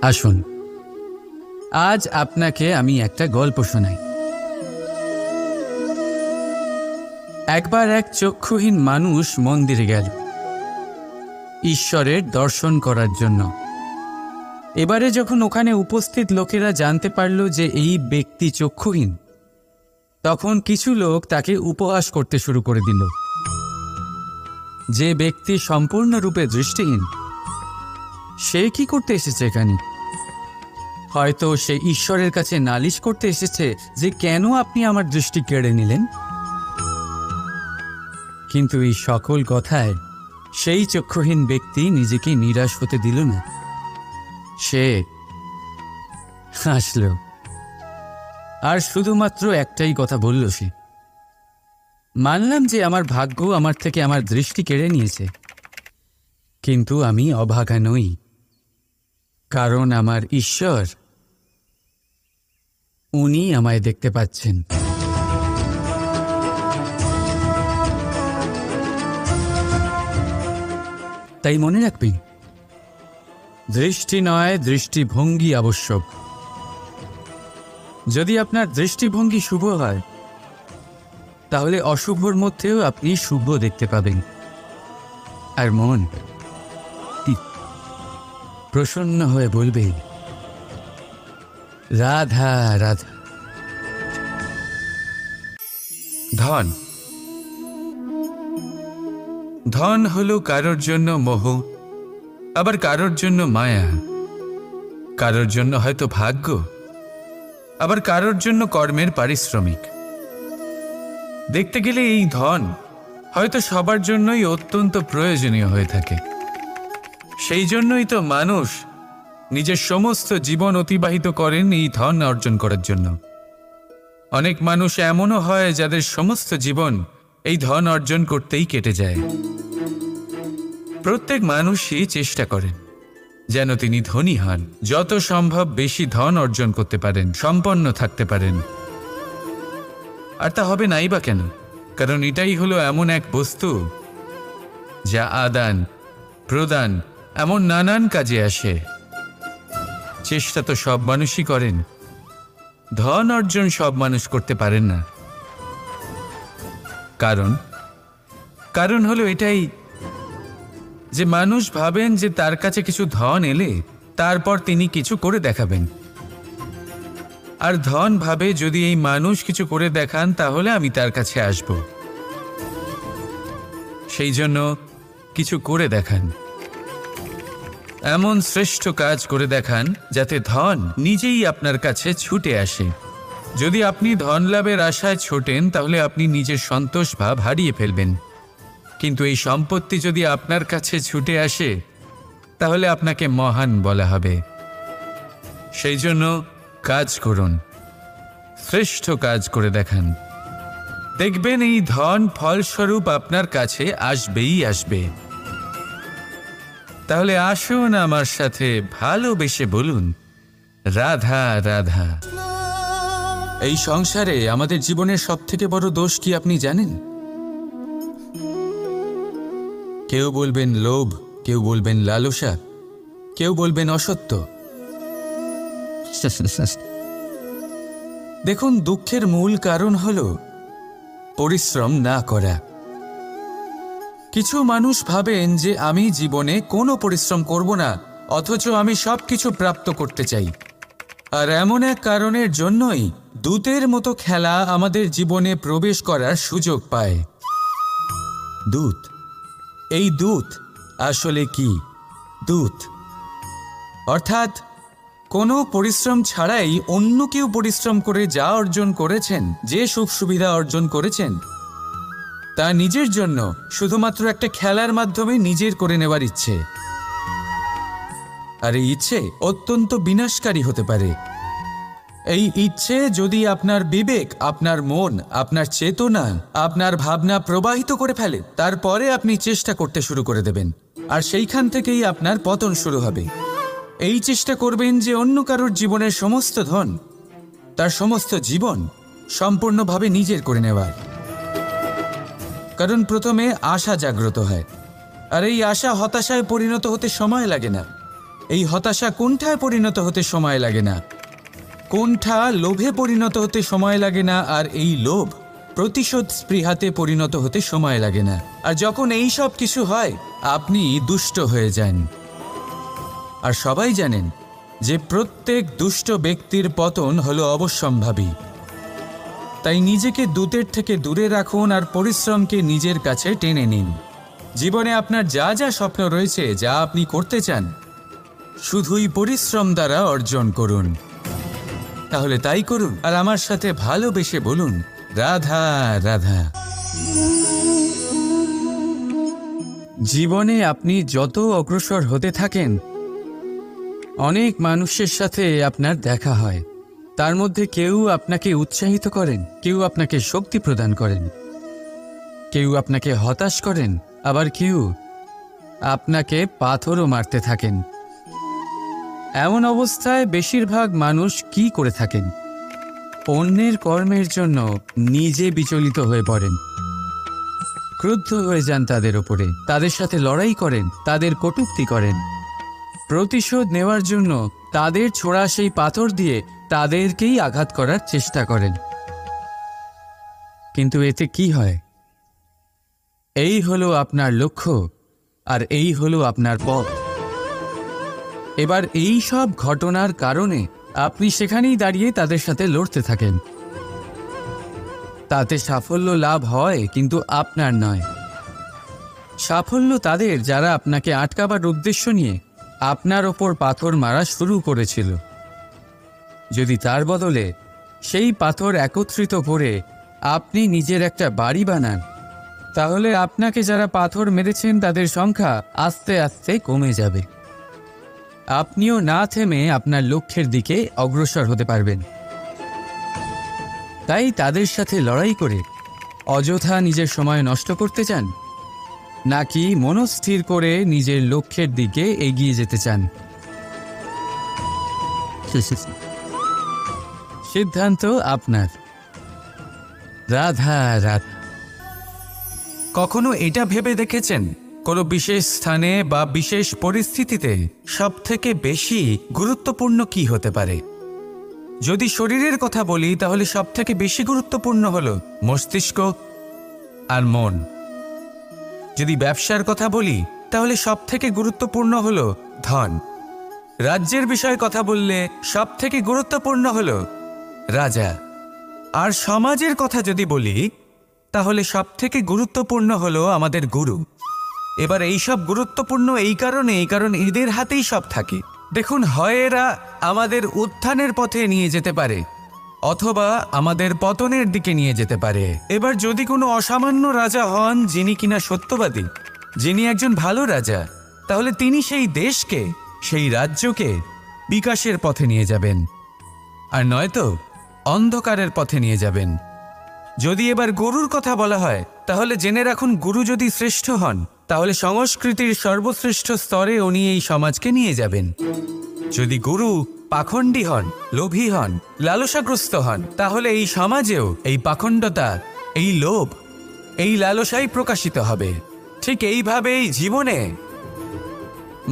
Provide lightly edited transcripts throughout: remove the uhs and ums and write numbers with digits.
আসুন, আজ আপনাকে আমি একটা গল্প শোনাই। একবার এক চক্ষুহীন মানুষ মন্দিরে গেল ঈশ্বরের দর্শন করার জন্য। এবারে যখন ওখানে উপস্থিত লোকেরা জানতে পারল যে এই ব্যক্তি চক্ষুহীন, তখন কিছু লোক তাকে উপহাস করতে শুরু করে দিল। যে ব্যক্তি সম্পূর্ণরূপে দৃষ্টিহীন, সে কি করতে এসেছে এখানে? হয়তো সে ঈশ্বরের কাছে নালিশ করতে এসেছে যে কেন আপনি আমার দৃষ্টি কেড়ে নিলেন। কিন্তু এই সকল কথায় সেই চক্ষুহীন ব্যক্তি নিজেকে নিরাশ হতে দিল না। সে হাসল আর শুধুমাত্র একটাই কথা বলল সে, মানলাম যে আমার ভাগ্য আমার থেকে আমার দৃষ্টি কেড়ে নিয়েছে, কিন্তু আমি অভাগা নই, কারণ আমার ঈশ্বর, উনি আমায় দেখতে পাচ্ছেন। তাই মনে রাখবেন, দৃষ্টি নয়, দৃষ্টিভঙ্গি আবশ্যক। যদি আপনার দৃষ্টিভঙ্গি শুভ হয়, তাহলে অশুভর মধ্যেও আপনি শুভ দেখতে পাবেন। আর মন প্রসন্ন হয়ে বলবে, রাধা রাধা। ধন ধন হলো কারোর জন্য মোহ, আবার কারোর জন্য মায়া, কারোর জন্য হয়তো ভাগ্য, আবার কারোর জন্য কর্মের পারিশ্রমিক। দেখতে গেলে এই ধন হয়তো সবার জন্যই অত্যন্ত প্রয়োজনীয় হয়ে থাকে। সেই জন্যই তো মানুষ নিজের সমস্ত জীবন অতিবাহিত করেন এই ধন অর্জন করার জন্য। অনেক মানুষ এমনও হয় যাদের সমস্ত জীবন এই ধন অর্জন করতেই কেটে যায়। প্রত্যেক মানুষই চেষ্টা করেন যেন তিনি ধনী হন, যত সম্ভব বেশি ধন অর্জন করতে পারেন, সম্পন্ন থাকতে পারেন। আর তা হবে নাই বা কেন? কারণ এটাই হলো এমন এক বস্তু যা আদান প্রদান এমন নানান কাজে আসে। চেষ্টা তো সব মানুষই করেন, ধন অর্জন সব মানুষ করতে পারেন না। কারণ হলো এটাই যে মানুষ ভাবেন যে তার কাছে কিছু ধন এলে তারপর তিনি কিছু করে দেখাবেন, আর ধন ভাবে যদি এই মানুষ কিছু করে দেখান তাহলে আমি তার কাছে আসব। সেই জন্য কিছু করে দেখান, এমন শ্রেষ্ঠ কাজ করে দেখান যাতে ধন নিজেই আপনার কাছে ছুটে আসে। যদি আপনি ধন লাভের আশায় ছোটেন তাহলে আপনি নিজের সন্তোষ ভাব হারিয়ে ফেলবেন। কিন্তু এই সম্পত্তি যদি আপনার কাছে ছুটে আসে তাহলে আপনাকে মহান বলা হবে। সেই জন্য কাজ করুন, শ্রেষ্ঠ কাজ করে দেখান, দেখবেন এই ধন ফলস্বরূপ আপনার কাছে আসবেই আসবে। তাহলে আসুন আমার সাথে ভালোবেসে বলুন, রাধা রাধা। এই সংসারে আমাদের জীবনের সবথেকে বড় দোষ কি আপনি জানেন? কেউ বলবেন লোভ, কেউ বলবেন লালসা, কেউ বলবেন অসত্য। দেখুন, দুঃখের মূল কারণ হলো পরিশ্রম না করা। কিছু মানুষ ভাবেন যে আমি জীবনে কোনো পরিশ্রম করব না, অথচ আমি সবকিছু প্রাপ্ত করতে চাই। আর এমন এক কারণের জন্যই দূতের মতো খেলা আমাদের জীবনে প্রবেশ করার সুযোগ পায়। দূত, এই দূত আসলে কি? দূত অর্থাৎ কোনো পরিশ্রম ছাড়াই অন্য কেউ পরিশ্রম করে যা অর্জন করেছেন, যে সুখ সুবিধা অর্জন করেছেন, তা নিজের জন্য শুধুমাত্র একটা খেলার মাধ্যমে নিজের করে নেওয়ার ইচ্ছে। আর এই ইচ্ছে অত্যন্ত বিনাশকারী হতে পারে। এই ইচ্ছে যদি আপনার বিবেক, আপনার মন, আপনার চেতনা, আপনার ভাবনা প্রবাহিত করে ফেলে, তারপরে আপনি চেষ্টা করতে শুরু করে দেবেন, আর সেইখান থেকেই আপনার পতন শুরু হবে। এই চেষ্টা করবেন যে অন্য কারোর জীবনের সমস্ত ধন, তার সমস্ত জীবন সম্পূর্ণভাবে নিজের করে নেওয়ার। কারণ প্রথমে আশা জাগ্রত হয়, আর এই আশা হতাশায় পরিণত হতে সময় লাগে না। এই হতাশা কুণ্ঠায় পরিণত হতে সময় লাগে না, কুণ্ঠা লোভে পরিণত হতে সময় লাগে না, আর এই লোভ প্রতিশোধ স্পৃহাতে পরিণত হতে সময় লাগে না। আর যখন এই সব কিছু হয় আপনি দুষ্ট হয়ে যান। আর সবাই জানেন যে প্রত্যেক দুষ্ট ব্যক্তির পতন হলো অবশ্যম্ভাবী। তাই নিজেকে দূতের থেকে দূরে রাখুন আর পরিশ্রমকে নিজের কাছে টেনে নিন। জীবনে আপনার যা যা স্বপ্ন রয়েছে, যা আপনি করতে চান, শুধুই পরিশ্রম দ্বারা অর্জন করুন। তাহলে তাই করুন আর আমার সাথে ভালোবেসে বলুন, রাধা রাধা। জীবনে আপনি যত অগ্রসর হতে থাকেন, অনেক মানুষের সাথে আপনার দেখা হয়। তার মধ্যে কেউ আপনাকে উৎসাহিত করেন, কেউ আপনাকে শক্তি প্রদান করেন, কেউ আপনাকে হতাশ করেন, আবার কেউ আপনাকে পাথরও মারতে থাকেন। এমন অবস্থায় বেশিরভাগ মানুষ কি করে থাকেন? অন্যের কর্মের জন্য নিজে বিচলিত হয়ে পড়েন, ক্রুদ্ধ হয়ে যান তাদের ওপরে, তাদের সাথে লড়াই করেন, তাদের কটূক্তি করেন, প্রতিশোধ নেওয়ার জন্য তাদের ছোড়া সেই পাথর দিয়ে তাদেরকেই আঘাত করার চেষ্টা করেন। কিন্তু এতে কি হয়? এই হলো আপনার লক্ষ্য, আর এই হলো আপনার পথ। এবার এই সব ঘটনার কারণে আপনি সেখানেই দাঁড়িয়ে তাদের সাথে লড়তে থাকেন। তাতে সাফল্য লাভ হয়, কিন্তু আপনার নয়। সাফল্য তাদের যারা আপনাকে আটকাবার উদ্দেশ্য নিয়ে আপনার ওপর পাথর মারা শুরু করেছিল। যদি তার বদলে সেই পাথর একত্রিত করে আপনি নিজের একটা বাড়ি বানান, তাহলে আপনাকে যারা পাথর মেরেছেন তাদের সংখ্যা আস্তে আস্তে কমে যাবে। আপনিও না থেমে আপনার লক্ষ্যের দিকে অগ্রসর হতে পারবেন। তাই তাদের সাথে লড়াই করে অযথা নিজের সময় নষ্ট করতে চান, নাকি মনস্থির করে নিজের লক্ষ্যের দিকে এগিয়ে যেতে চান? সিদ্ধান্ত আপনার। রাধা রাধা। কখনো এটা ভেবে দেখেছেন কোনো বিশেষ স্থানে বা বিশেষ পরিস্থিতিতে সবথেকে বেশি গুরুত্বপূর্ণ কি হতে পারে? যদি শরীরের কথা বলি তাহলে সবথেকে বেশি গুরুত্বপূর্ণ হলো মস্তিষ্ক আর মন। যদি ব্যবসার কথা বলি তাহলে সবথেকে গুরুত্বপূর্ণ হলো ধন। রাজ্যের বিষয়ে কথা বললে সবথেকে গুরুত্বপূর্ণ হলো রাজা। আর সমাজের কথা যদি বলি তাহলে সবথেকে গুরুত্বপূর্ণ হলো আমাদের গুরু। এবার এই সব গুরুত্বপূর্ণ কারণ এদের হাতেই সব থাকে। দেখুন, হয় এরা আমাদের উত্থানের পথে নিয়ে যেতে পারে অথবা আমাদের পতনের দিকে নিয়ে যেতে পারে। এবার যদি কোনো অসামান্য রাজা হন যিনি কিনা সত্যবাদী, যিনি একজন ভালো রাজা, তাহলে তিনি সেই দেশকে, সেই রাজ্যকে বিকাশের পথে নিয়ে যাবেন, আর নয়তো অন্ধকারের পথে নিয়ে যাবেন। যদি এবার গুরুর কথা বলা হয় তাহলে জেনে রাখুন, গুরু যদি শ্রেষ্ঠ হন তাহলে সংস্কৃতির সর্বশ্রেষ্ঠ স্তরে উনি এই সমাজকে নিয়ে যাবেন। যদি গুরু পাখণ্ডী হন, লোভী হন, লালসাগ্রস্ত হন, তাহলে এই সমাজেও এই পাখণ্ডতা, এই লোভ, এই লালসাই প্রকাশিত হবে। ঠিক এইভাবেই জীবনে,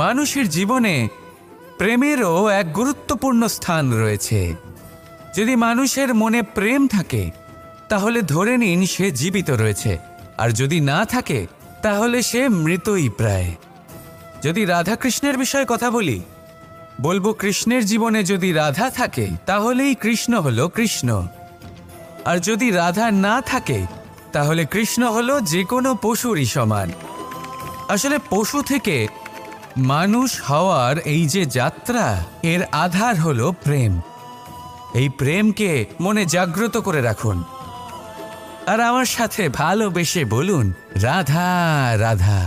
মানুষের জীবনে প্রেমেরও এক গুরুত্বপূর্ণ স্থান রয়েছে। যদি মানুষের মনে প্রেম থাকে তাহলে ধরে নিন সে জীবিত রয়েছে, আর যদি না থাকে তাহলে সে মৃতই প্রায়। যদি রাধা কৃষ্ণের বিষয়ে কথা বলি, বলবো কৃষ্ণের জীবনে যদি রাধা থাকে তাহলেই কৃষ্ণ হলো কৃষ্ণ, আর যদি রাধা না থাকে তাহলে কৃষ্ণ হলো যে কোনো পশুরই সমান। আসলে পশু থেকে মানুষ হওয়ার এই যে যাত্রা, এর আধার হলো প্রেম। এই প্রেমকে মনে জাগ্রত করে রাখুন আর আমার সাথে ভালোবেসে বলুন, রাধা রাধা।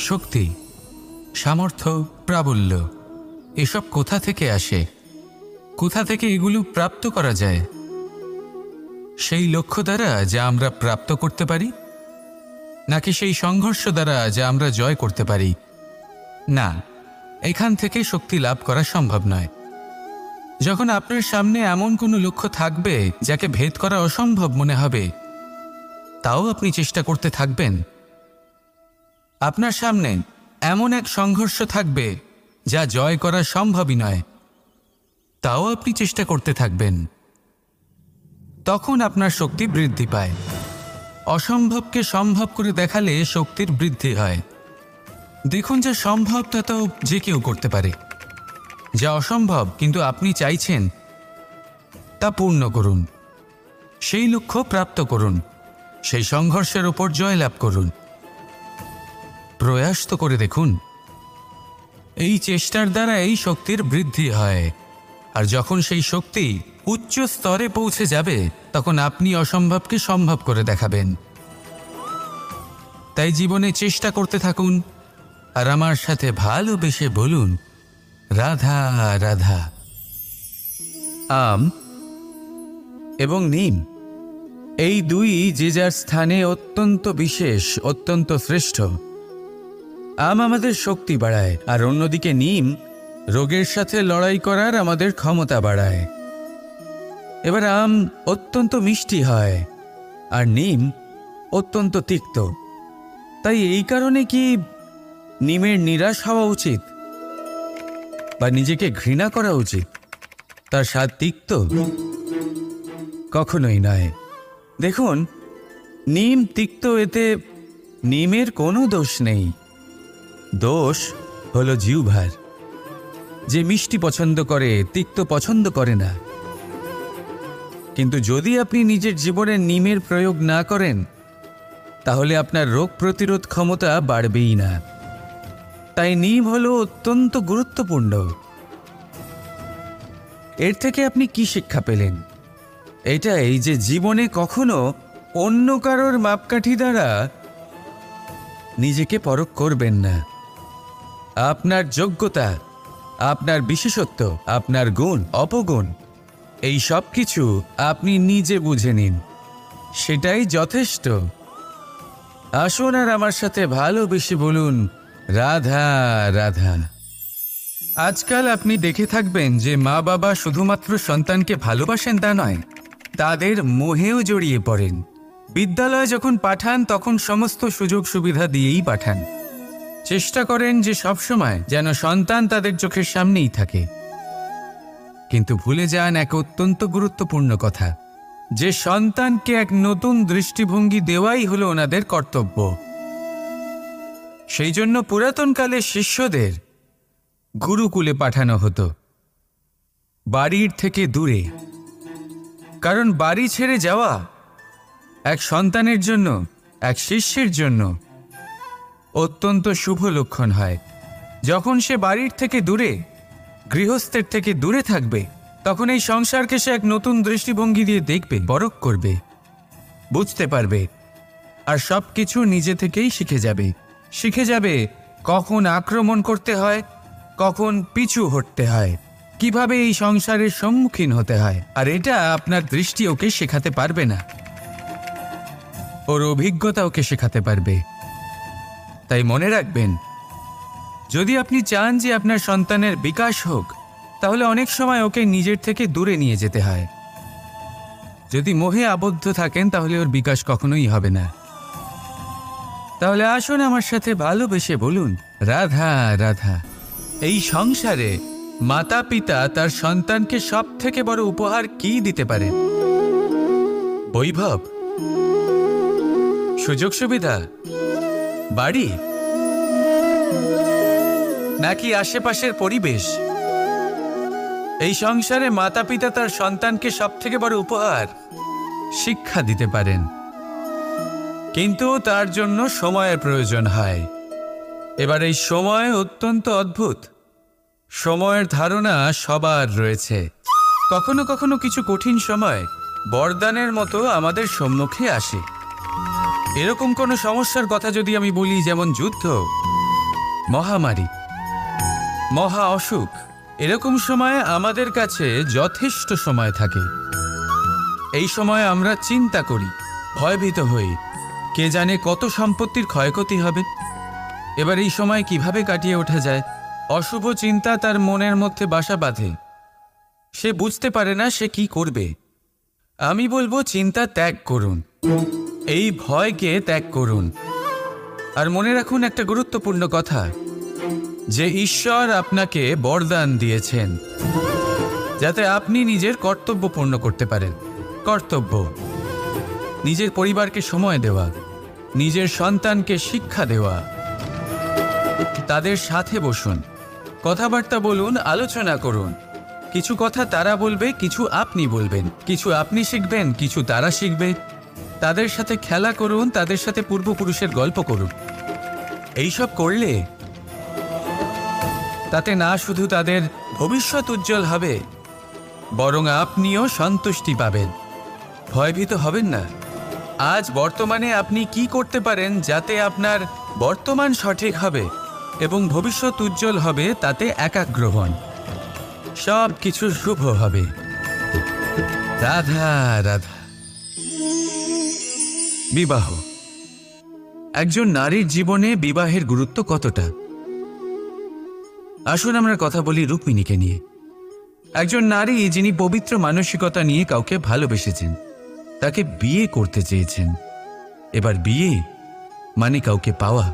শক্তি, সামর্থ্য, প্রাবল্য এসব কোথা থেকে আসে? কোথা থেকে এগুলো প্রাপ্ত করা যায়? সেই লক্ষ্য দ্বারা যা আমরা প্রাপ্ত করতে পারি, নাকি সেই সংঘর্ষ দ্বারা যা আমরা জয় করতে পারি? না, এখান থেকে শক্তি লাভ করা সম্ভব নয়। যখন আপনার সামনে এমন কোনো লক্ষ্য থাকবে যাকে ভেদ করা অসম্ভব মনে হবে, তাও আপনি চেষ্টা করতে থাকবেন। আপনার সামনে এমন এক সংঘর্ষ থাকবে যা জয় করা সম্ভবই নয়, তাও আপনি চেষ্টা করতে থাকবেন। তখন আপনার শক্তি বৃদ্ধি পায়। অসম্ভবকে সম্ভব করে দেখালে শক্তির বৃদ্ধি হয়। দেখুন, যা সম্ভব তা তো যে কেউ করতে পারে। যা অসম্ভব কিন্তু আপনি চাইছেন, তা পূর্ণ করুন। সেই লক্ষ্য প্রাপ্ত করুন। সেই সংঘর্ষের ওপর জয়লাভ করুন। প্রয়াস তো করে দেখুন। এই চেষ্টার দ্বারা এই শক্তির বৃদ্ধি হয়। আর যখন সেই শক্তি উচ্চ স্তরে পৌঁছে যাবে, তখন আপনি অসম্ভবকে সম্ভব করে দেখাবেন। তাই জীবনে চেষ্টা করতে থাকুন, আর আমার সাথে ভালোবেসে বলুন, রাধা রাধা। আম এবং নিম, এই দুই যে যার স্থানে অত্যন্ত বিশেষ, অত্যন্ত শ্রেষ্ঠ। আম আমাদের শক্তি বাড়ায়, আর অন্যদিকে নিম রোগের সাথে লড়াই করার আমাদের ক্ষমতা বাড়ায়। এবার আম অত্যন্ত মিষ্টি হয়, আর নিম অত্যন্ত তিক্ত। তাই এই কারণে কি নিমের নিরাশ হওয়া উচিত বা নিজেকে ঘৃণা করা উচিত? তার স্বাদ তিক্ত? কখনোই নয়। দেখুন, নিম তিক্ত, এতে নিমের কোনো দোষ নেই। দোষ হলো জিহ্বার, যে মিষ্টি পছন্দ করে, তিক্ত পছন্দ করে না। কিন্তু যদি আপনি নিজের জীবনে নিমের প্রয়োগ না করেন, তাহলে আপনার রোগ প্রতিরোধ ক্ষমতা বাড়বেই না। তাই নিম হলো অত্যন্ত গুরুত্বপূর্ণ। এর থেকে আপনি কি শিক্ষা পেলেন? এটাই যে জীবনে কখনো অন্য কারোর মাপকাঠি দ্বারা নিজেকে পরখ করবেন না। আপনার যোগ্যতা, আপনার বিশেষত্ব, আপনার গুণ, অপগুণ, এই সব কিছু আপনি নিজে বুঝে নিন। সেটাই যথেষ্ট। আসুন আর আমার সাথে ভালোবেসে বলুন, রাধা রাধা। আজকাল আপনি দেখে থাকবেন যে মা বাবা শুধুমাত্র সন্তানকে ভালোবাসেন তা নয়, তাদের মোহেও জড়িয়ে পড়েন। বিদ্যালয়ে যখন পাঠান, তখন সমস্ত সুযোগ সুবিধা দিয়েই পাঠান। চেষ্টা করেন যে সবসময় যেন সন্তান তাদের চোখের সামনেই থাকে। কিন্তু ভুলে যান এক অত্যন্ত গুরুত্বপূর্ণ কথা, যে সন্তানকে এক নতুন দৃষ্টিভঙ্গি দেওয়াই হলো ওনাদের কর্তব্য। সেই জন্য পুরাতনকালে শিষ্যদের গুরুকুলে পাঠানো হতো, বাড়ির থেকে দূরে। কারণ বাড়ি ছেড়ে যাওয়া এক সন্তানের জন্য, এক শিষ্যের জন্য অত্যন্ত শুভ লক্ষণ হয়। যখন সে বাড়ির থেকে দূরে, গৃহস্থের থেকে দূরে থাকবে, তখন এই সংসারকে সে এক নতুন দৃষ্টিভঙ্গি দিয়ে দেখবে, পরখ করবে, বুঝতে পারবে, আর সব কিছু নিজে থেকেই শিখে যাবে কখন আক্রমণ করতে হয়, কখন পিছু হটতে হয়, কিভাবে এই সংসারের সম্মুখীন হতে হয়। আর এটা আপনার দৃষ্টি ওকে শেখাতে পারবে না, ওর অভিজ্ঞতা ওকে শেখাতে পারবে। তাই মনে রাখবেন, যদি আপনি চান যে আপনার সন্তানের বিকাশ হোক, তাহলে অনেক সময় ওকে নিজের থেকে দূরে নিয়ে যেতে হয়। যদি মোহে আবদ্ধ থাকেন, তাহলে ওর বিকাশ কখনোই হবে না। তাহলে আসুন আমার সাথে ভালোবেসে বলুন, রাধা রাধা। এই সংসারে মাতা পিতা তার সন্তানকে সব থেকে বড় উপহার কি দিতে পারেন? বৈভব, সুযোগ সুবিধা, বাড়ি, নাকি আশেপাশের পরিবেশ? এই সংসারে মাতা পিতা তার সন্তানকে সব থেকে বড় উপহার শিক্ষা দিতে পারেন, কিন্তু তার জন্য সময়ের প্রয়োজন হয়। এবার এই সময় অত্যন্ত অদ্ভুত। সময়ের ধারণা সবার রয়েছে। কখনো কখনো কিছু কঠিন সময় বরদানের মতো আমাদের সম্মুখে আসে। এরকম কোনো সমস্যার কথা যদি আমি বলি, যেমন যুদ্ধ, মহামারী, মহা অসুখ, এরকম সময় আমাদের কাছে যথেষ্ট সময় থাকে। এই সময় আমরা চিন্তা করি, ভয়ভীত হই, কে জানে কত সম্পত্তির ক্ষয়ক্ষতি হবে। এবার এই সময় কিভাবে কাটিয়ে ওঠা যায়? অশুভ চিন্তা তার মনের মধ্যে বাসা বাঁধে। সে বুঝতে পারে না সে কি করবে। আমি বলবো, চিন্তা ত্যাগ করুন, এই ভয়কে ত্যাগ করুন। আর মনে রাখুন একটা গুরুত্বপূর্ণ কথা, যে ঈশ্বর আপনাকে বরদান দিয়েছেন যাতে আপনি নিজের কর্তব্য পূর্ণ করতে পারেন। কর্তব্য, নিজের পরিবারকে সময় দেওয়া, নিজের সন্তানকে শিক্ষা দেওয়া, তাদের সাথে বসুন, কথাবার্তা বলুন, আলোচনা করুন। কিছু কথা তারা বলবে, কিছু আপনি বলবেন, কিছু আপনি শিখবেন, কিছু তারা শিখবে। তাদের সাথে খেলা করুন, তাদের সাথে পূর্বপুরুষের গল্প করুন। এইসব করলে তাতে না শুধু তাদের ভবিষ্যৎ উজ্জ্বল হবে, বরং আপনিও সন্তুষ্টি পাবেন। ভয়ভীত হবেন না। আজ বর্তমানে আপনি কি করতে পারেন যাতে আপনার বর্তমান সঠিক হবে এবং ভবিষ্যৎ উজ্জ্বল হবে, তাতে একাগ্র হন। সব কিছু শুভ হবে। রাধা রাধা। বিবাহ। একজন নারীর জীবনে বিবাহের গুরুত্ব কতটা? আসুন আমরা কথা বলি রুক্মিণীকে নিয়ে। একজন নারী যিনি পবিত্র মানসিকতা নিয়ে কাউকে ভালোবেসেছেন, তাকে বিয়ে করতে চেয়েছেন। এবার বিয়ে মানে কাউকে পাওয়া,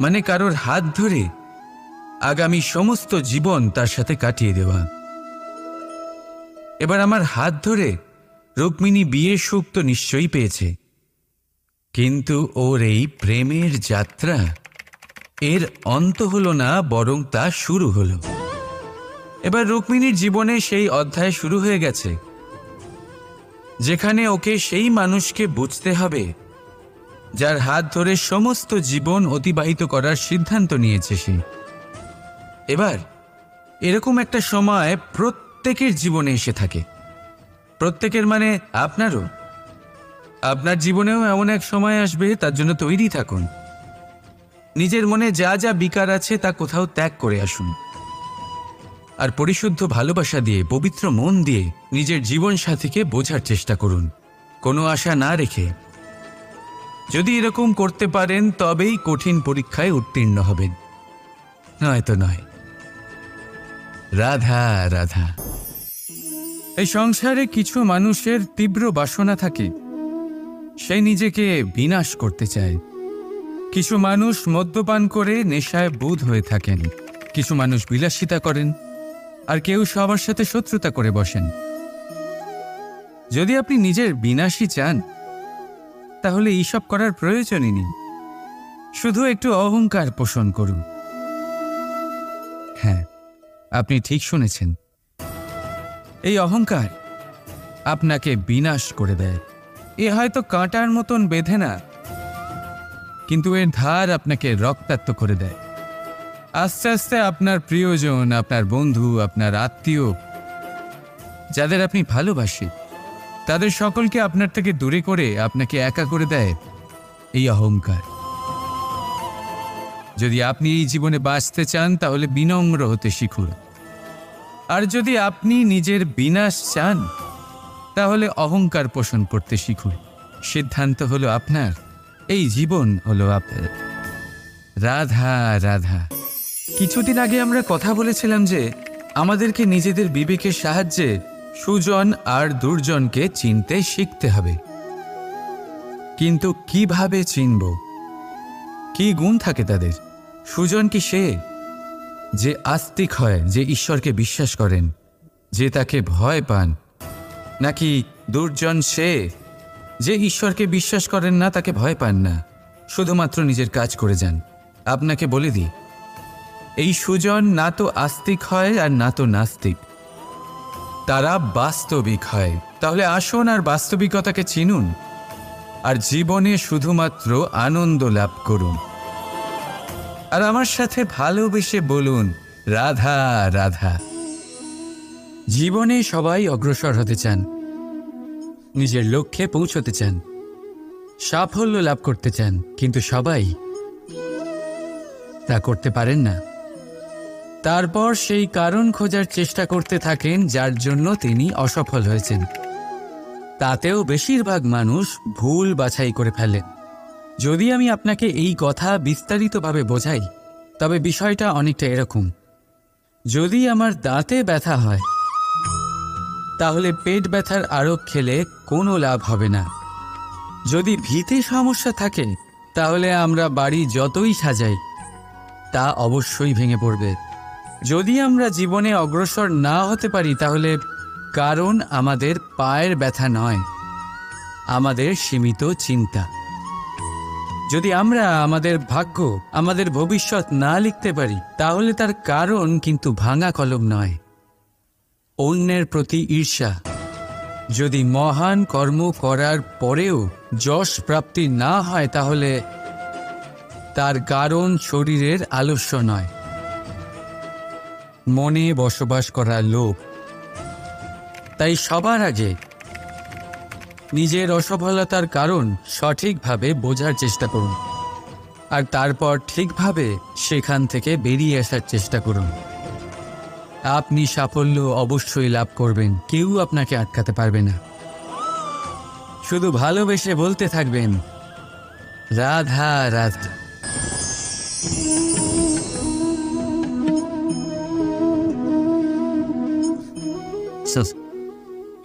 মানে কারোর হাত ধরে আগামী সমস্ত জীবন তার সাথে কাটিয়ে দেওয়া। এবার আমার হাত ধরে রুক্মিণী বিয়ের সুখ তো নিশ্চয়ই পেয়েছে, কিন্তু ওর এই প্রেমের যাত্রা এর অন্ত হলো না, বরং তা শুরু হলো। এবার রুক্মিণীর জীবনে সেই অধ্যায় শুরু হয়ে গেছে যেখানে ওকে সেই মানুষকে বুঝতে হবে যার হাত ধরে সমস্ত জীবন অতিবাহিত করার সিদ্ধান্ত নিয়েছে সে। এবার এরকম একটা সময় প্রত্যেকের জীবনে এসে থাকে। প্রত্যেকের মানে আপনারও। আপনার জীবনেও এমন এক সময় আসবে, তার জন্য তৈরি থাকুন। নিজের মনে যা যা বিকার আছে তা কোথাও ত্যাগ করে আসুন, আর পরিশুদ্ধ ভালোবাসা দিয়ে, পবিত্র মন দিয়ে নিজের জীবন সাথীকে বোঝার চেষ্টা করুন, কোনো আশা না রেখে। যদি এরকম করতে পারেন তবেই কঠিন পরীক্ষায় উত্তীর্ণ হবেন, নয়তো নয়। রাধা রাধা। এই সংসারে কিছু মানুষের তীব্র বাসনা থাকে, সে নিজেকে বিনাশ করতে চায়। কিছু মানুষ মদ্যপান করে নেশায় বুঁদ হয়ে থাকেন, কিছু মানুষ বিলাসিতা করেন, আর কেউ সবার সাথে শত্রুতা করে বসেন। যদি আপনি নিজের বিনাশই চান তাহলে এইসব করার প্রয়োজনই নেই। শুধু একটু অহংকার পোষণ করুন। হ্যাঁ, আপনি ঠিক শুনেছেন, এই অহংকার আপনাকে বিনাশ করে দেয়। এ হয়তো কাঁটার মতন বেঁধে না, কিন্তু এর ধার আপনাকে রক্তাক্ত করে দেয়। আস্তে আস্তে আপনার প্রিয়জন, আপনার বন্ধু, আপনার আত্মীয়, যাদের আপনি ভালোবাসেন, তাদের সকলকে আপনার থেকে দূরে করে আপনাকে একা করে দেয় এই অহংকার। যদি আপনি এই জীবনে বাঁচতে চান তাহলে বিনম্র হতে শিখুন, আর যদি আপনি নিজের বিনাশ চান তাহলে অহংকার পোষণ করতে শিখুন। সিদ্ধান্ত হলো আপনার, এই জীবন হলো আপনার। রাধা রাধা। কিছুদিন আগে আমরা কথা বলেছিলাম যে আমাদেরকে নিজেদের বিবেকের সাহায্যে সুজন আর দুর্জনকে চিনতে শিখতে হবে। কিন্তু কিভাবে চিনব? কি গুণ থাকে তাদের? সুজন কি সে যে আস্তিক হয়, যে ঈশ্বরকে বিশ্বাস করেন, যে তাকে ভয় পান? নাকি দুর্জন সে যে ঈশ্বরকে বিশ্বাস করেন না, তাকে ভয় পান না, শুধুমাত্র নিজের কাজ করে যান? আপনাকে বলে দিই, এই সুজন না তো আস্তিক হয় আর না তো নাস্তিক, তারা বাস্তবিক হয়। তাহলে আসুন আর বাস্তবিকতাকে চিনুন, আর জীবনে শুধুমাত্র আনন্দ লাভ করুন। আর আমার সাথে ভালোবেসে বলুন রাধা রাধা। জীবনে সবাই অগ্রসর হতে চান, নিজের লক্ষ্যে পৌঁছতে চান, সাফল্য লাভ করতে চান, কিন্তু সবাই তা করতে পারেন না। তারপর সেই কারণ খোঁজার চেষ্টা করতে থাকেন যার জন্য তিনি অসফল হয়েছেন। তাতেও বেশিরভাগ মানুষ ভুল বাছাই করে ফেলেন। যদি আমি আপনাকে এই কথা বিস্তারিতভাবে বোঝাই তবে বিষয়টা অনেকটা এরকম: যদি আমার দাঁতে ব্যথা হয় তাহলে পেট ব্যথার আরোগ খেলে কোনো লাভ হবে না। যদি ভিতে সমস্যা থাকে তাহলে আমরা বাড়ি যতই সাজাই তা অবশ্যই ভেঙে পড়বে। যদি আমরা জীবনে অগ্রসর না হতে পারি তাহলে কারণ আমাদের পায়ের ব্যথা নয়, আমাদের সীমিত চিন্তা। যদি আমরা আমাদের ভাগ্য, আমাদের ভবিষ্যৎ না লিখতে পারি তাহলে তার কারণ কিন্তু ভাঙা কলম নয়, অন্যের প্রতি ঈর্ষা। যদি মহান কর্ম করার পরেও যশ প্রাপ্তি না হয় তাহলে তার কারণ শরীরের আলস্য নয়, মনে বসবাস করা লোভ। তাই সবার আগে নিজের অসফলতার কারণ সঠিকভাবে বোঝার চেষ্টা করুন, আর তারপর ঠিকভাবে সেখান থেকে বেরিয়ে আসার চেষ্টা করুন। আপনি সাফল্য অবশ্যই লাভ করবেন, কেউ আপনাকে আটকাতে পারবে না। শুধু ভালোবেসে বলতে থাকবেন, রাধা রাধা।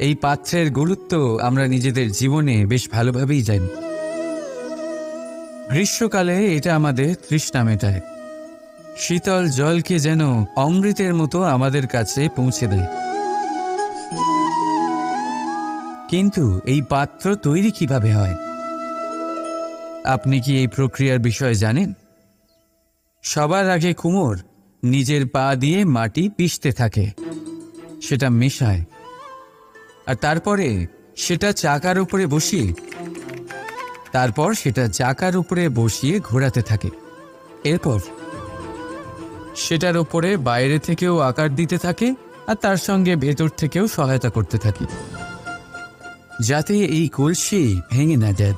এই পাত্রের গুরুত্ব আমরা নিজেদের জীবনে বেশ ভালোভাবেই জানি। গ্রীষ্মকালে এটা আমাদের তৃষ্ণা মেটায়, শীতল জলকে যেন অমৃতের মতো আমাদের কাছে পৌঁছে দেয়। কিন্তু এই পাত্র তৈরি কিভাবে হয়? আপনি কি এই প্রক্রিয়ার বিষয়ে জানেন? সবার আগে কুমোর নিজের পা দিয়ে মাটি পিষতে থাকে, সেটা মেশায়, আর তারপরে সেটা চাকার উপরে বসিয়ে ঘোরাতে থাকে। এরপর সেটার উপরে বাইরে থেকেও আকার দিতে থাকে আর তার সঙ্গে ভেতর থেকেও সহায়তা করতে থাকে, যাতে এই কলসি ভেঙে না যায়।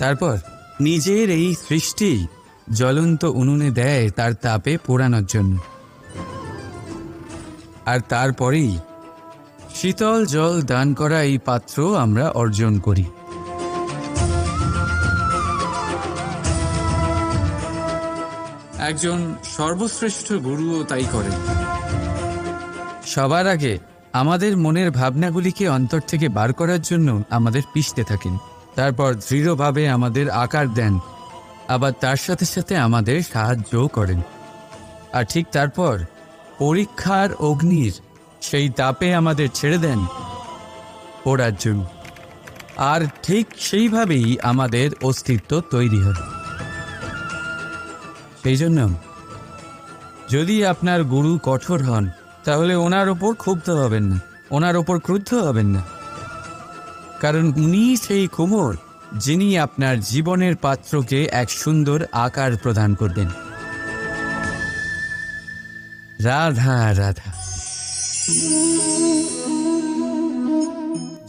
তারপর নিজের এই সৃষ্টি জ্বলন্ত উনুনে দেয় তার তাপে পোড়ানোর জন্য, আর তারপরেই শীতল জল দান করা এই পাত্র আমরা অর্জন করি। একজন সর্বশ্রেষ্ঠ গুরুও তাই করেন। সবার আগে আমাদের মনের ভাবনাগুলিকে অন্তর থেকে বার করার জন্য আমাদের পিষতে থাকেন, তারপর দৃঢ়ভাবে আমাদের আকার দেন, আবার তার সাথে সাথে আমাদের সাহায্যও করেন। আর ঠিক তারপর পরীক্ষার অগ্নির সেই তাপে আমাদের ছেড়ে দেন পোড়ার জন্য, আর ঠিক সেইভাবেই আমাদের অস্তিত্ব তৈরি হয়। সেই জন্য যদি আপনার গুরু কঠোর হন তাহলে ওনার ওপর ক্ষুব্ধ হবেন না, ওনার ওপর ক্রুদ্ধ হবেন না, কারণ উনি সেই কুমোর যিনি আপনার জীবনের পাত্রকে এক সুন্দর আকার প্রদান করবেন। রাধা রাধা।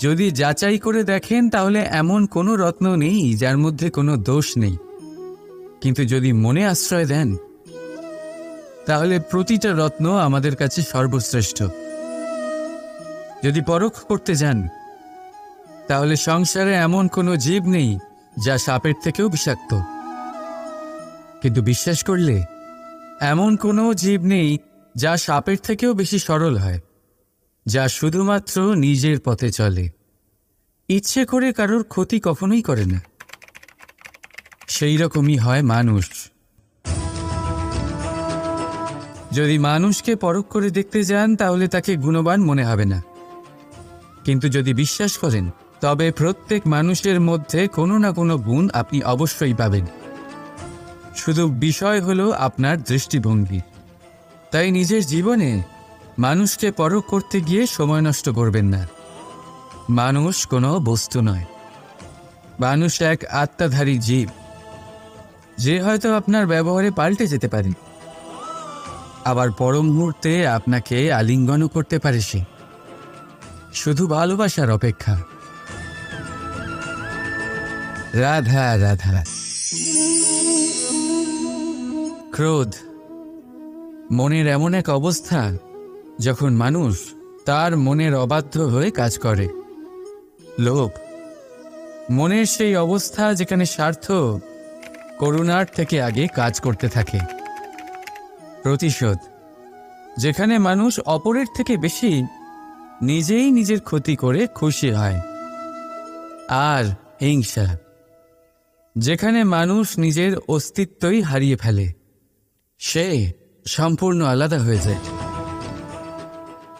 যদি যাচাই করে দেখেন তাহলে এমন কোনো রত্ন নেই যার মধ্যে কোনো দোষ নেই, কিন্তু যদি মনে আশ্রয় দেন তাহলে প্রতিটা রত্ন আমাদের কাছে সর্বশ্রেষ্ঠ। যদি পরখ করতে যান তাহলে সংসারে এমন কোনো জীব নেই যা সাপের থেকেও বিষাক্ত, কিন্তু বিশ্বাস করলে এমন কোনো জীব নেই যা সাপের থেকেও বেশি সরল হয়, যা শুধুমাত্র নিজের পথে চলে, ইচ্ছে করে কারোর ক্ষতি কখনোই করে না। সেই রকমই হয় মানুষ। যদি মানুষকে পরখ করে দেখতে যান তাহলে তাকে গুণবান মনে হবে না, কিন্তু যদি বিশ্বাস করেন তবে প্রত্যেক মানুষের মধ্যে কোনো না কোনো গুণ আপনি অবশ্যই পাবেন। শুধু বিষয় হলো আপনার দৃষ্টিভঙ্গি। তাই নিজের জীবনে মানুষকে পরখ করতে গিয়ে সময় নষ্ট করবেন না। মানুষ কোনো বস্তু নয়, মানুষ এক আত্মাধারী জীব, যে হয়তো আপনার ব্যবহারে পাল্টে যেতে পারে, আবার পর মুহূর্তে আপনাকে আলিঙ্গনও করতে পারে। সে শুধু ভালোবাসার অপেক্ষা। রাধা রাধা। ক্রোধ মনের এমন এক অবস্থা যখন মানুষ তার মনের অবাধ্য হয়ে কাজ করে। লোভ মনের সেই অবস্থা যেখানে স্বার্থ করুণার থেকে আগে কাজ করতে থাকে। প্রতিশোধ যেখানে মানুষ অপরের থেকে বেশি নিজেই নিজের ক্ষতি করে খুশি হয়। আর হিংসা যেখানে মানুষ নিজের অস্তিত্বই হারিয়ে ফেলে, সে সম্পূর্ণ আলাদা হয়ে যায়।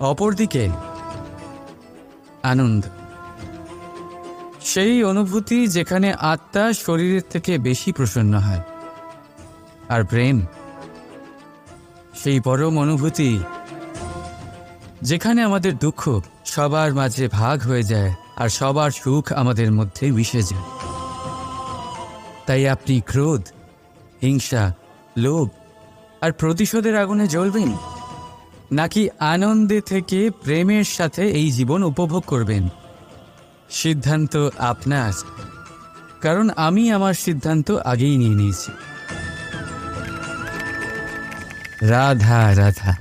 অপরদিকে আনন্দ সেই অনুভূতি যেখানে আত্মা শরীরের থেকে বেশি প্রসন্ন হয়। আর প্রেম সেই পরম অনুভূতি যেখানে আমাদের দুঃখ সবার মাঝে ভাগ হয়ে যায় আর সবার সুখ আমাদের মধ্যে মিশে যায়। তাই আপনি ক্রোধ, হিংসা, লোভ আর প্রতিশোধের আগুনে জ্বলবেন, নাকি আনন্দে থেকে প্রেমের সাথে এই জীবন উপভোগ করবেন? সিদ্ধান্ত আপনার, কারণ আমি আমার সিদ্ধান্ত আগেই নিয়ে নিয়েছি। রাধা রাধা।